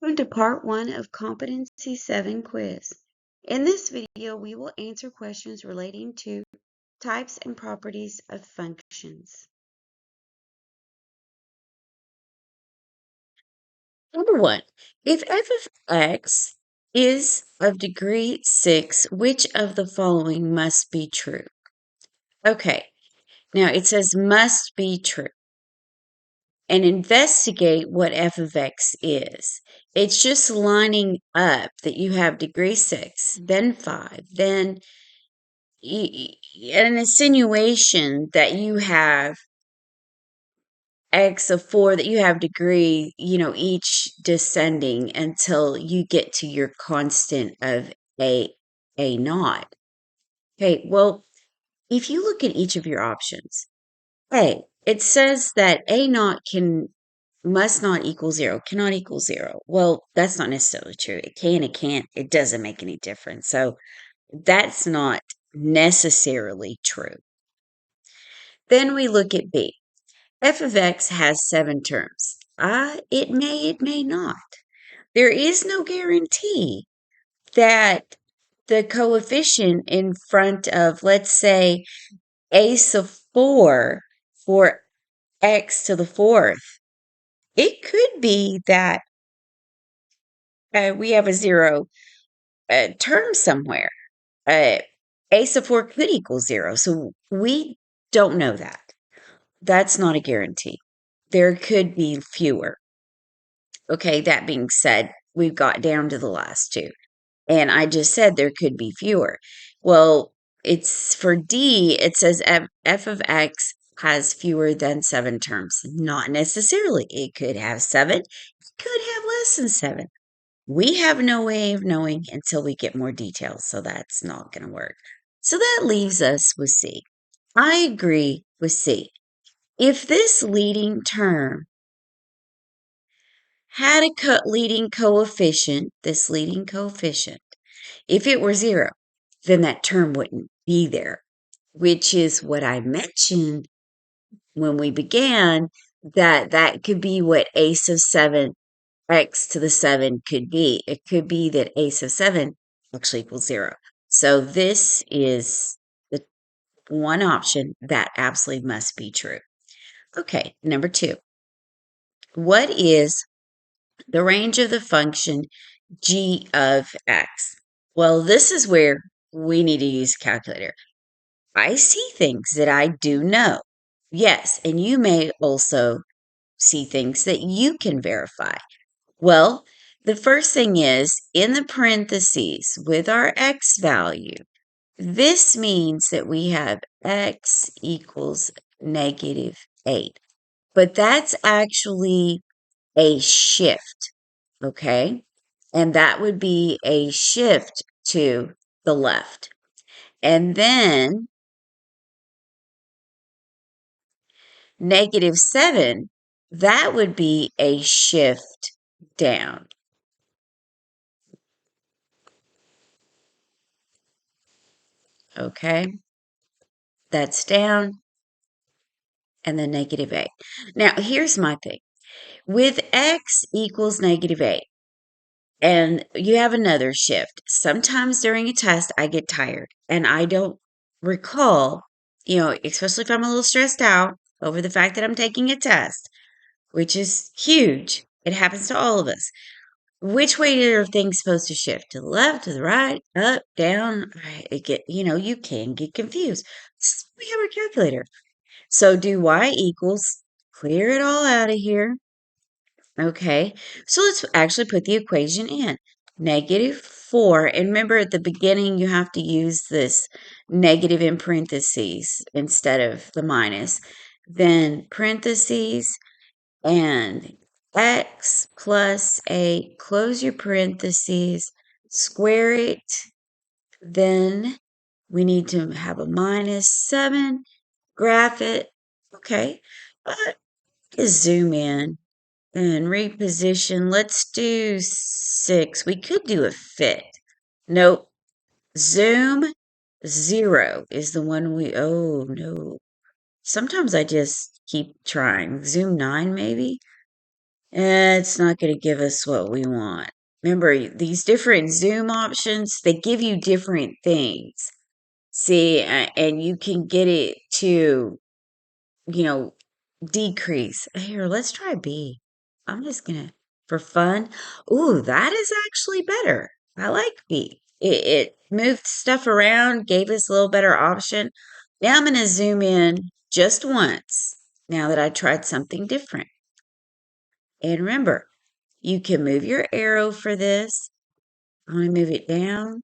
Welcome to part 1 of Competency 7 quiz. In this video, we will answer questions relating to types and properties of functions. Number 1, if f of x is of degree 6, which of the following must be true? Okay, now it says must be true. And investigate what f of x is. It's just lining up that you have degree 6, then 5, then an insinuation that you have x of 4, that you have degree, each descending until you get to your constant of a naught. Okay, well, if you look at each of your options, it says that a naught must not equal 0, cannot equal 0. Well, that's not necessarily true. It can, it can't, it doesn't make any difference. So that's not necessarily true. Then we look at B. F of x has 7 terms. It may not. There is no guarantee that the coefficient in front of, let's say, a sub 4 for x to the 4th, it could be that we have a 0 term somewhere. A sub 4 could equal 0. So we don't know that. That's not a guarantee. There could be fewer. Okay, that being said, we've got down to the last two. And I just said there could be fewer. Well, it's for D, it says f of x has fewer than 7 terms. Not necessarily. It could have 7, it could have less than 7. We have no way of knowing until we get more details, so that's not going to work. So that leaves us with C. I agree with C. If this leading term had a leading coefficient, if it were 0, then that term wouldn't be there, which is what I mentioned when we began, that could be what a sub 7 x to the 7 could be. It could be that a sub 7 actually equals 0. So this is the one option that absolutely must be true. Okay, number 2. What is the range of the function g of x? Well, this is where we need to use a calculator. I see things that I do know. Yes, and you may also see things that you can verify. Well, the first thing is, in the parentheses with our x value, this means that we have x equals -8. But that's actually a shift, okay? And that would be a shift to the left. And then -7, that would be a shift down. Okay? That's down and then -8. Now, here's my thing. With x equals -8, and you have another shift. Sometimes during a test, I get tired and I don't recall, especially if I'm a little stressed out over the fact that I'm taking a test, which is huge. It happens to all of us. Which way are things supposed to shift? To the left, to the right, up, down? You can get confused. We have a calculator. So do y equals, clear it all out of here. Okay, so let's actually put the equation in. -4, and remember at the beginning you have to use this negative in parentheses instead of the minus. Then parentheses and x plus 8, close your parentheses, square it. Then we need to have a -7, graph it. Okay, just zoom in and reposition. Let's do 6. We could do a fit. Nope. Zoom 0 is the one oh no. Sometimes I just keep trying. Zoom 9 maybe? It's not going to give us what we want. Remember, these different zoom options, they give you different things. See, and you can get it to, you know, decrease. Here, let's try B. I'm just going to, for fun. Ooh, that is actually better. I like B. It moved stuff around, gave us a little better option. Now I'm going to zoom in just once now that I tried something different. And remember, you can move your arrow for this. I'm going to move it down,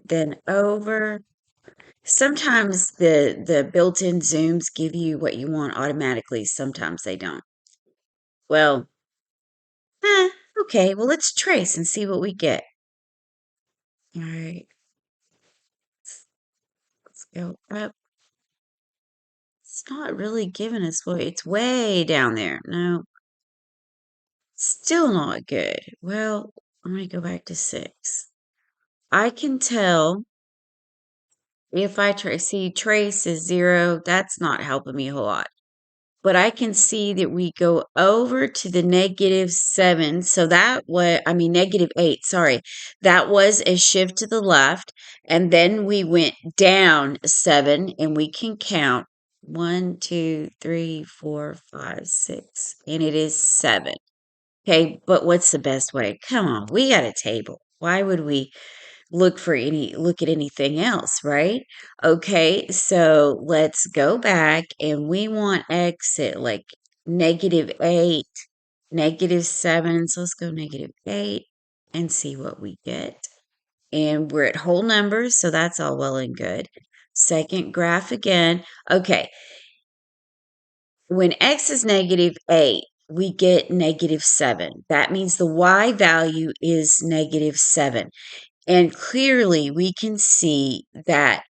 then over. Sometimes the built-in zooms give you what you want automatically. Sometimes they don't. Well, okay. Well, let's trace and see what we get. All right. Let's go up. It's not really giving us what it's way down there. No, still not good. Well, I'm going to go back to 6. I can tell if I see trace is 0, that's not helping me a whole lot. But I can see that we go over to the -7. So that was, I mean, -8, sorry. That was a shift to the left. And then we went down 7, and we can count 1, 2, 3, 4, 5, 6. And it is 7. Okay, but what's the best way? Come on, we got a table. Why would we look at anything else, right? Okay, so let's go back and we want x at like -8, -7. So let's go -8 and see what we get. And we're at whole numbers, so that's all well and good. Second graph again. Okay, when x is -8, we get -7. That means the y value is -7. And clearly we can see that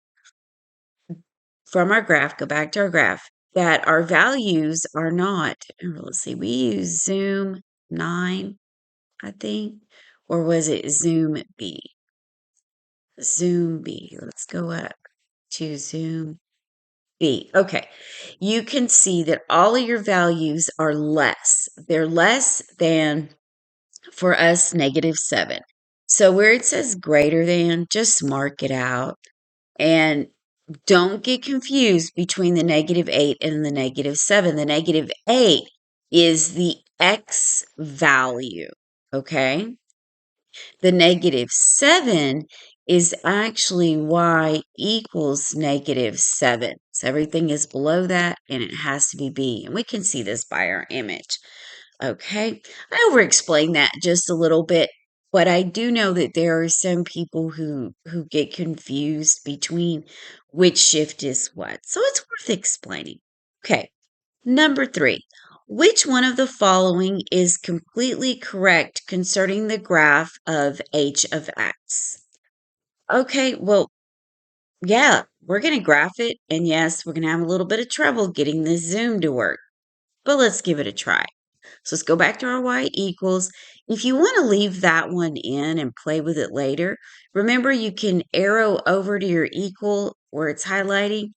from our graph, go back to our graph, that our values are not, let's see, we use zoom 9, I think, or was it zoom B? Zoom B. Let's go up to zoom B. Okay. You can see that all of your values are less. They're less than, for us, -7. So where it says greater than, just mark it out. And don't get confused between the -8 and the -7. The -8 is the x value, okay? The -7 is actually y equals -7. So everything is below that, and it has to be b. And we can see this by our image. Okay, I over-explained that just a little bit, but I do know that there are some people who get confused between which shift is what, so it's worth explaining. Okay, number 3. Which one of the following is completely correct concerning the graph of h of x? Okay, well, yeah, we're going to graph it, and yes, we're going to have a little bit of trouble getting this zoom to work, but let's give it a try. So let's go back to our y equals. If you want to leave that one in and play with it later, remember you can arrow over to your equal where it's highlighting,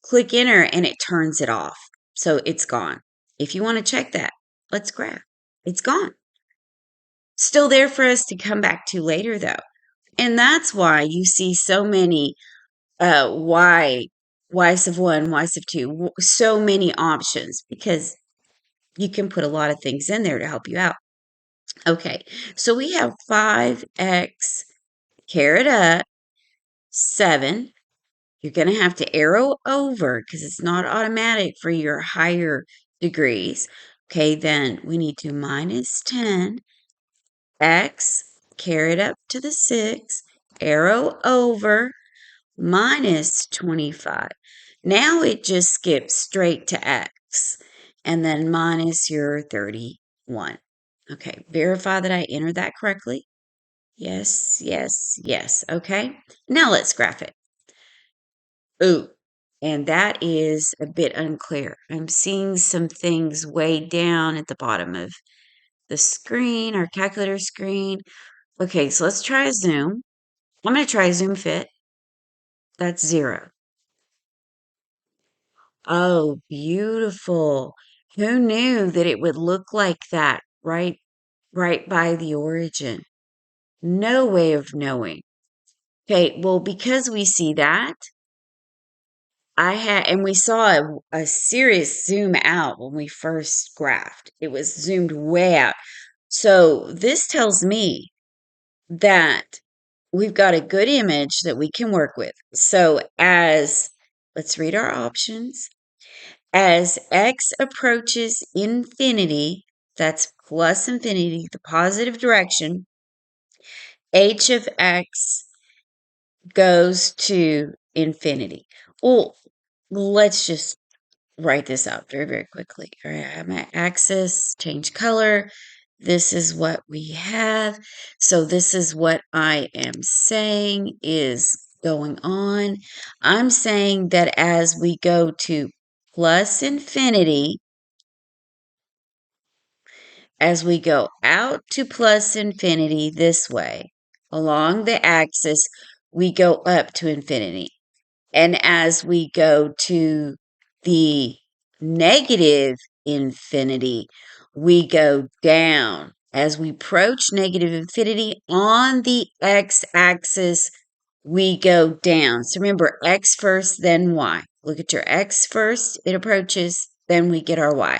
click enter, and it turns it off. So it's gone. If you want to check that, let's graph. It's gone. Still there for us to come back to later though. And that's why you see so many y sub 1, y sub 2, so many options, because you can put a lot of things in there to help you out. Okay, so we have 5x caret up 7. You're going to have to arrow over because it's not automatic for your higher degrees. Okay, then we need to minus 10, x caret up to the 6, arrow over, minus 25. Now it just skips straight to x, and then minus your 31. Okay, verify that I entered that correctly. Yes, yes, yes. Okay, now let's graph it. Ooh, and that is a bit unclear. I'm seeing some things way down at the bottom of the screen, our calculator screen. Okay, so let's try a zoom. I'm going to try a zoom fit. That's 0. Oh, beautiful. Who knew that it would look like that right by the origin? No way of knowing. Okay, well, because we see that, and we saw a serious zoom out when we first graphed. It was zoomed way out. So this tells me that we've got a good image that we can work with. So let's read our options. As x approaches infinity, that's plus infinity, the positive direction, h of x goes to infinity. Well, let's just write this out very, very quickly. All right, I have my axis, change color. This is what we have. So this is what I am saying is going on. I'm saying that as we go to plus infinity, as we go out to plus infinity this way, along the axis, we go up to infinity. And as we go to the negative infinity, we go down. As we approach negative infinity on the x-axis, we go down. So remember, x first, then y. Look at your x first, it approaches, then we get our y.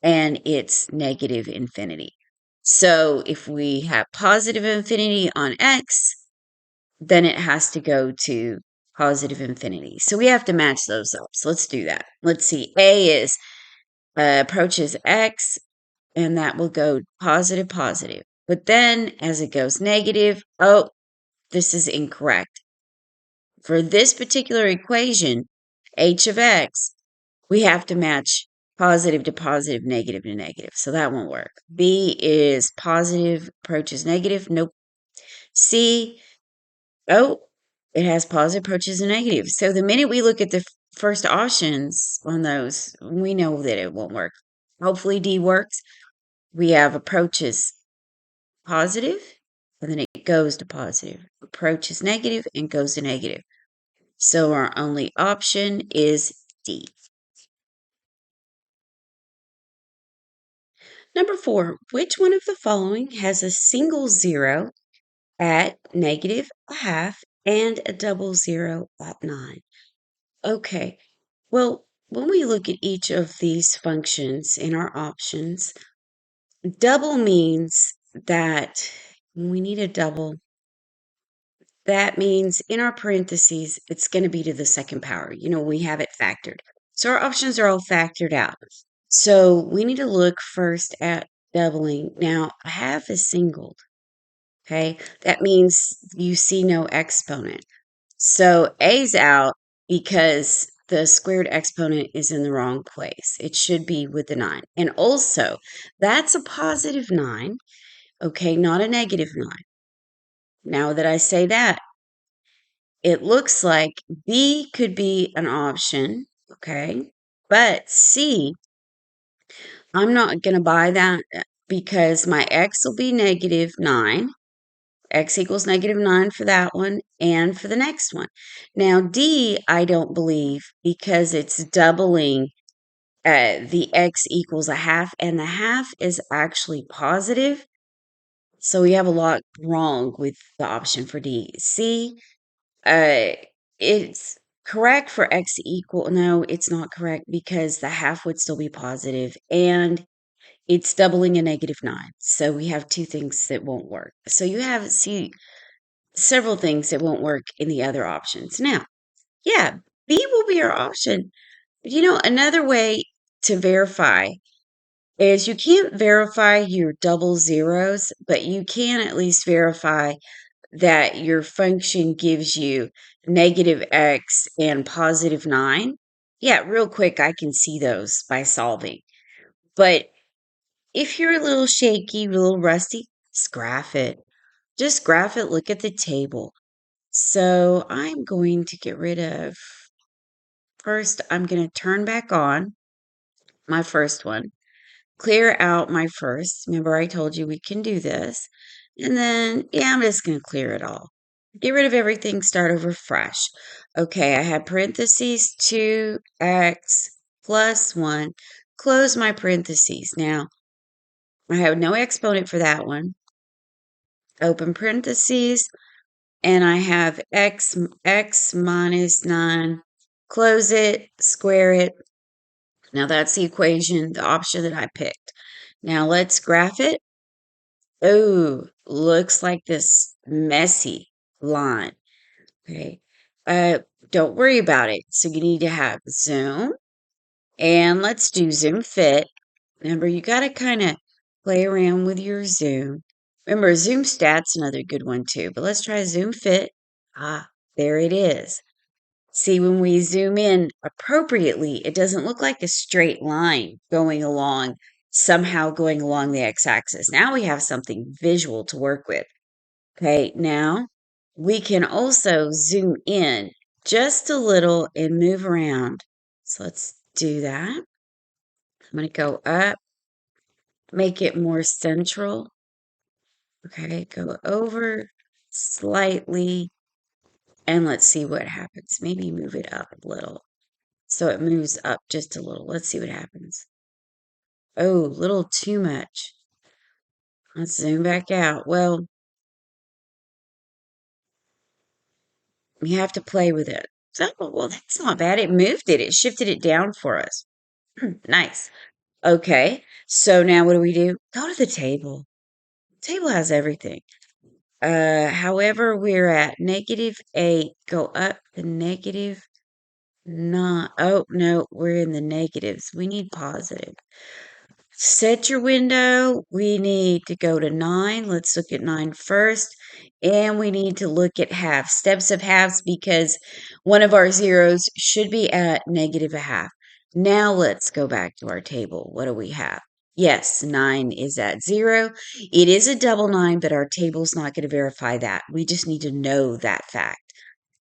And it's negative infinity. So if we have positive infinity on x, then it has to go to positive infinity. So we have to match those up. So let's do that. Let's see. A is approaches x, and that will go positive, positive. But then as it goes negative, oh, this is incorrect. For this particular equation, h of x, we have to match positive to positive, negative to negative. So that won't work. B is positive, approaches negative. Nope. C, oh, it has positive approaches and negatives. So the minute we look at the first options on those, we know that it won't work. Hopefully D works. We have approaches positive, and then it goes to positive. Approaches negative and goes to negative. So our only option is D. Number 4, which one of the following has a single zero at negative a half and a double zero at 9? Okay, well, when we look at each of these functions in our options, double means that we need a double. That means in our parentheses, it's going to be to the second power. We have it factored. So our options are all factored out. So we need to look first at doubling. Now, a half is singled. Okay, that means you see no exponent. So A's out because the squared exponent is in the wrong place. It should be with the 9. And also, that's a positive 9, okay, not a negative 9. Now that I say that, it looks like B could be an option, okay, but C, I'm not going to buy that because my X will be negative 9. X equals negative 9 for that one and for the next one. Now, D, I don't believe because it's doubling the X equals a half, and the half is actually positive. So we have a lot wrong with the option for D. C, it's correct for X no, it's not correct because the half would still be positive and it's doubling a negative 9. So we have two things that won't work. So you have, several things that won't work in the other options. Now, yeah, B will be our option. But another way to verify is you can't verify your double zeros, but you can at least verify that your function gives you negative x and positive 9. Yeah, real quick, I can see those by solving. But if you're a little shaky, a little rusty, just graph it. Just graph it, look at the table. So I'm going to get rid of, first, I'm going to turn back on my first one, clear out my first. Remember, I told you we can do this. And then, yeah, I'm just going to clear it all. Get rid of everything, start over fresh. Okay, I have parentheses 2x plus 1, close my parentheses. Now, I have no exponent for that one. Open parentheses, and I have x minus 9. Close it, square it. Now that's the equation, the option that I picked. Now let's graph it. Oh, looks like this messy line. Okay. Don't worry about it. So you need to have zoom, and let's do zoom fit. Remember, you got to kind of play around with your zoom. Remember, zoom stat's another good one too, but let's try zoom fit. Ah, there it is. See, when we zoom in appropriately, it doesn't look like a straight line somehow going along the x-axis. Now we have something visual to work with. Okay, now we can also zoom in just a little and move around. So let's do that. I'm going to go up, make it more central. Okay, go over slightly, and let's see what happens. Maybe move it up a little. So it moves up just a little. Let's see what happens. Oh, a little too much. Let's zoom back out. Well, you have to play with it. So, well, that's not bad. It moved it. It shifted it down for us. Nice. Okay. So now what do? Go to the table. The table has everything. However, we're at -8. Go up to -9. Oh, no, we're in the negatives. We need positive. Set your window. We need to go to 9. Let's look at 9 first. And we need to look at halves, steps of halves, because one of our zeros should be at -1/2. Now let's go back to our table. What do we have? Yes, 9 is at 0. It is a double 9, but our table's not going to verify that. We just need to know that fact.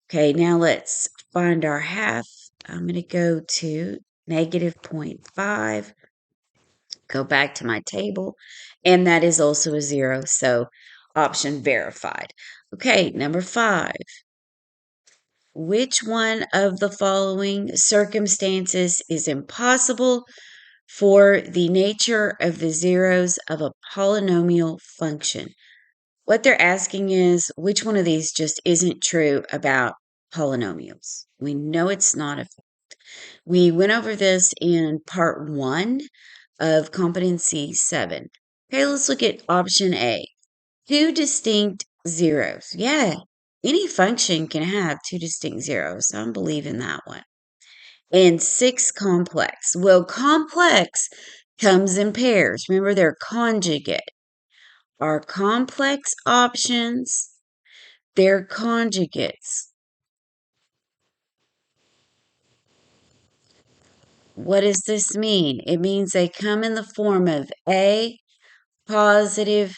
Okay, now let's find our half. I'm going to go to -0.5. Go back to my table, and that is also a 0, so option verified. Okay, number 5. Which one of the following circumstances is impossible for the nature of the zeros of a polynomial function? What they're asking is, which one of these just isn't true about polynomials? We know it's not a. We went over this in part 1 of Competency 7. Okay, let's look at option A. 2 distinct zeros. Yeah, any function can have 2 distinct zeros. So I'm believing that one. And 6 complex. Well, complex comes in pairs. Remember, they're conjugate. Our complex options, they're conjugates. What does this mean? It means they come in the form of A, positive,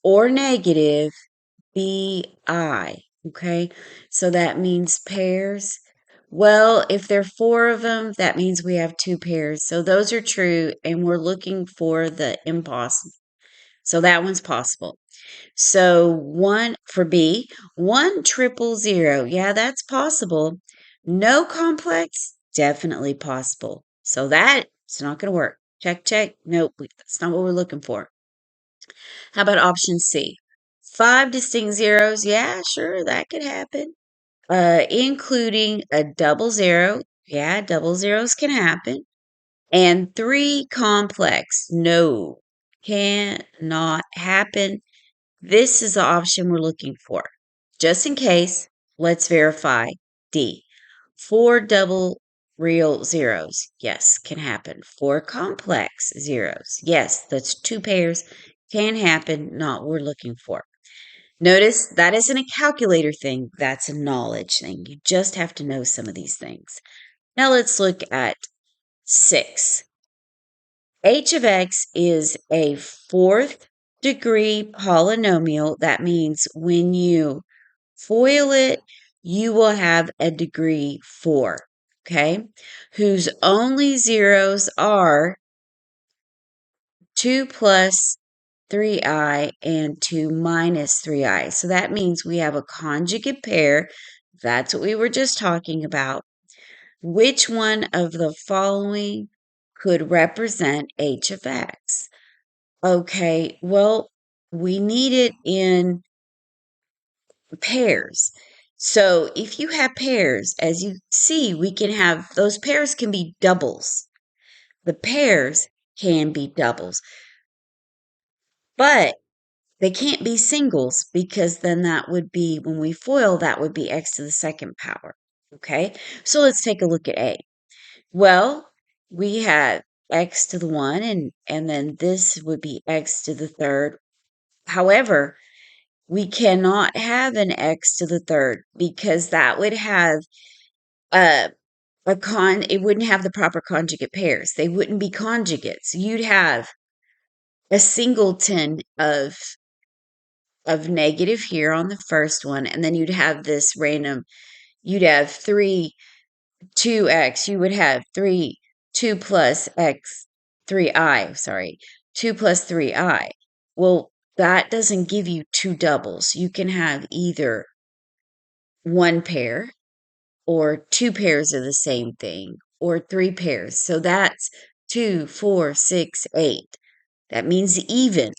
or negative, BI. Okay, so that means pairs. Well, if there are 4 of them, that means we have 2 pairs. So those are true, and we're looking for the impossible. So that one's possible. So 1 for B, 1,000,000. Yeah, that's possible. No complex, definitely possible. So that's not going to work. Check, check. Nope, that's not what we're looking for. How about option C? 5 distinct zeros. Yeah, sure, that could happen. Including a double zero. Yeah, double zeros can happen. And 3 complex. No, cannot happen. This is the option we're looking for. Just in case, let's verify D. 4 double real zeros. Yes, can happen. 4 complex zeros. Yes, that's 2 pairs. Can happen, not what we're looking for. Notice that isn't a calculator thing. That's a knowledge thing. You just have to know some of these things. Now let's look at 6. H of x is a 4th degree polynomial. That means when you FOIL it, you will have a degree 4, okay? Whose only zeros are 2 plus 3i and 2 minus 3i. So that means we have a conjugate pair. That's what we were just talking about. Which one of the following could represent h of x? Okay, well, we need it in pairs. So if you have pairs, as you see, we can have those pairs can be doubles. The pairs can be doubles, but they can't be singles because then that would be, when we FOIL, that would be x to the second power. Okay, so let's take a look at A. Well, we have x to the 1, and then this would be x to the third. However, we cannot have an x to the third because that would have uh, it wouldn't have the proper conjugate pairs. They wouldn't be conjugates. You'd have a singleton of negative here on the first one, and then you'd have this random, you'd have 2x, you would have 2 plus x, 3i, sorry, 2 plus 3i. Well, that doesn't give you two doubles. You can have either one pair or two pairs of the same thing or three pairs. So that's 2, 4, 6, 8. That means even.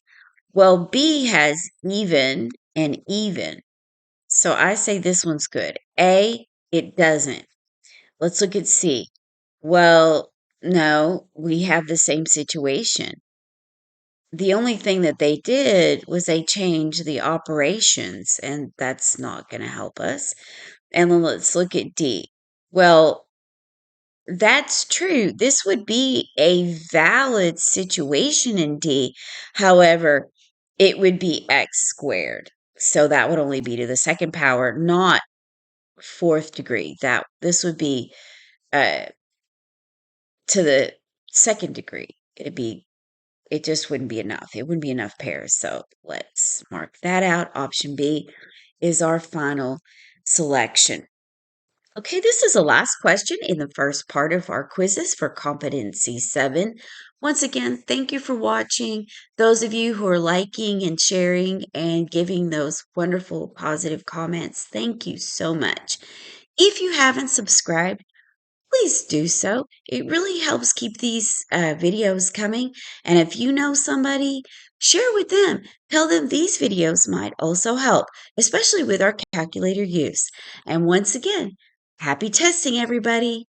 Well, B has even and even. So I say this one's good. A, it doesn't. Let's look at C. Well, no, we have the same situation. The only thing that they did was they changed the operations, and that's not going to help us. And then let's look at D. Well, that's true. This would be a valid situation in D. However, it would be x squared. So that would only be to the second power, not fourth degree. This would be to the second degree. It just wouldn't be enough. It wouldn't be enough pairs. So let's mark that out. Option B is our final selection. Okay, this is the last question in the first part of our quizzes for Competency 7. Once again, thank you for watching. Those of you who are liking and sharing and giving those wonderful positive comments, thank you so much. If you haven't subscribed, please do so. It really helps keep these videos coming. And if you know somebody, share with them. Tell them these videos might also help, especially with our calculator use. And once again, happy testing, everybody.